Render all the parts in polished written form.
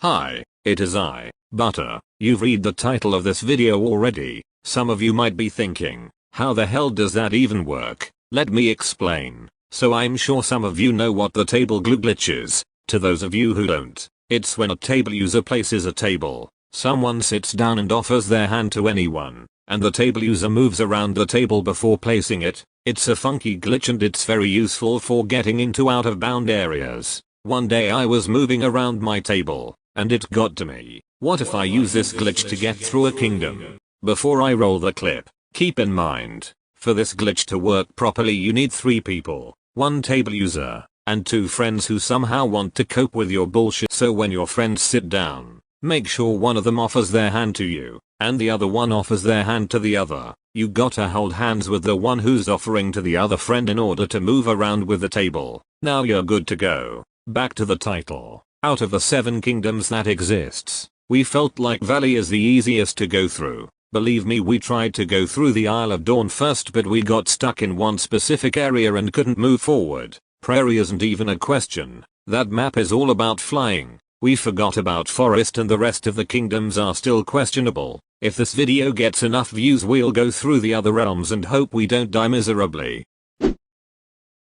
Hi, it is I, Butter. You've read the title of this video already. Some of you might be thinking, how the hell does that even work? Let me explain. So I'm sure some of you know what the table glue glitch is. To those of you who don't, it's when a table user places a table, someone sits down and offers their hand to anyone, and the table user moves around the table before placing it. It's a funky glitch and it's very useful for getting into out of bound areas. One day I was moving around my table, and it got to me. What if I use this glitch to get through a kingdom? Before I roll the clip, keep in mind, for this glitch to work properly you need 3 people, 1 table user, and 2 friends who somehow want to cope with your bullshit. So when your friends sit down, make sure one of them offers their hand to you, and the other one offers their hand to the other. You gotta hold hands with the one who's offering to the other friend in order to move around with the table. Now you're good to go. Back to the title. Out of the 7 kingdoms that exists, we felt like Valley is the easiest to go through. Believe me, we tried to go through the Isle of Dawn first, but we got stuck in one specific area and couldn't move forward. Prairie isn't even a question. That map is all about flying. We forgot about forest and the rest of the kingdoms are still questionable. If this video gets enough views we'll go through the other realms and hope we don't die miserably.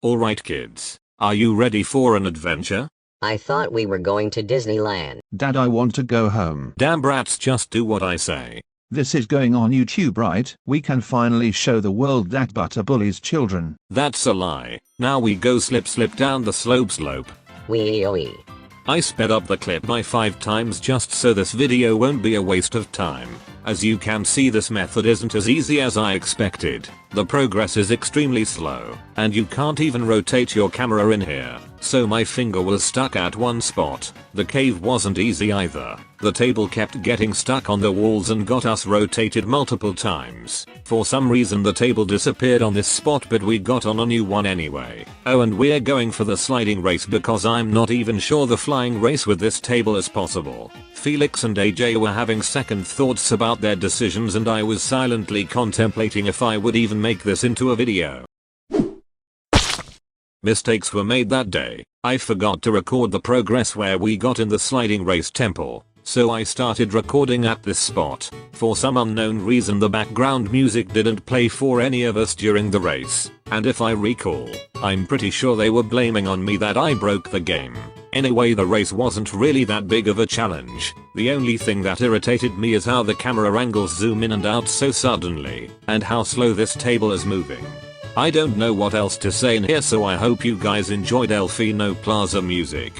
Alright kids, are you ready for an adventure? I thought we were going to Disneyland. Dad, I want to go home. Damn brats, just do what I say. This is going on YouTube, right? We can finally show the world that Butter bullies children. That's a lie. Now we go slip down the slope. Wee. I sped up the clip by 5 times just so this video won't be a waste of time. As you can see, this method isn't as easy as I expected. The progress is extremely slow, and you can't even rotate your camera in here, so my finger was stuck at one spot. The cave wasn't easy either. The table kept getting stuck on the walls and got us rotated multiple times. For some reason the table disappeared on this spot, but we got on a new one anyway. Oh, and we're going for the sliding race because I'm not even sure the flying race with this table is possible. Felix and AJ were having second thoughts about their decisions and I was silently contemplating if I would even make this into a video. Mistakes were made that day. I forgot to record the progress where we got in the sliding race temple, so I started recording at this spot. For some unknown reason the background music didn't play for any of us during the race, and if I recall, I'm pretty sure they were blaming on me that I broke the game. Anyway, the race wasn't really that big of a challenge. The only thing that irritated me is how the camera angles zoom in and out so suddenly, and how slow this table is moving. I don't know what else to say in here, so I hope you guys enjoyed Delfino Plaza music.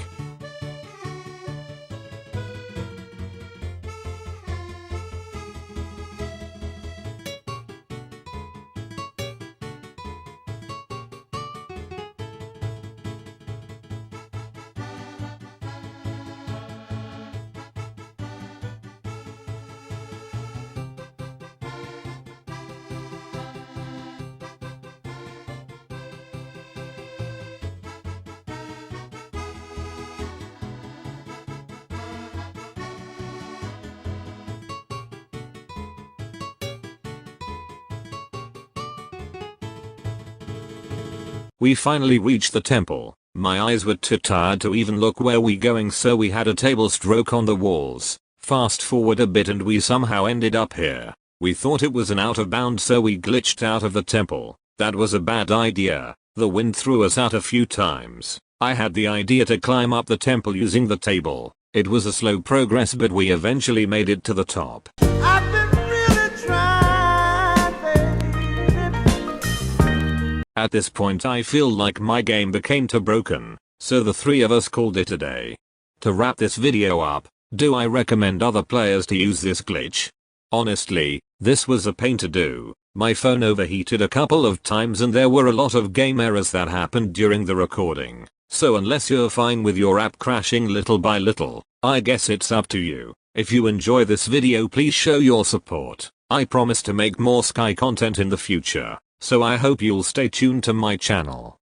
We finally reached the temple. My eyes were too tired to even look where we going, so we had a table stroke on the walls. Fast forward a bit and we somehow ended up here. We thought it was an out of bounds, so we glitched out of the temple. That was a bad idea. The wind threw us out a few times. I had the idea to climb up the temple using the table. It was a slow progress, but we eventually made it to the top. At this point I feel like my game became too broken, so the 3 of us called it a day. To wrap this video up, do I recommend other players to use this glitch? Honestly, this was a pain to do. My phone overheated a couple of times and there were a lot of game errors that happened during the recording. So unless you're fine with your app crashing little by little, I guess it's up to you. If you enjoy this video, please show your support. I promise to make more Sky content in the future, so I hope you'll stay tuned to my channel.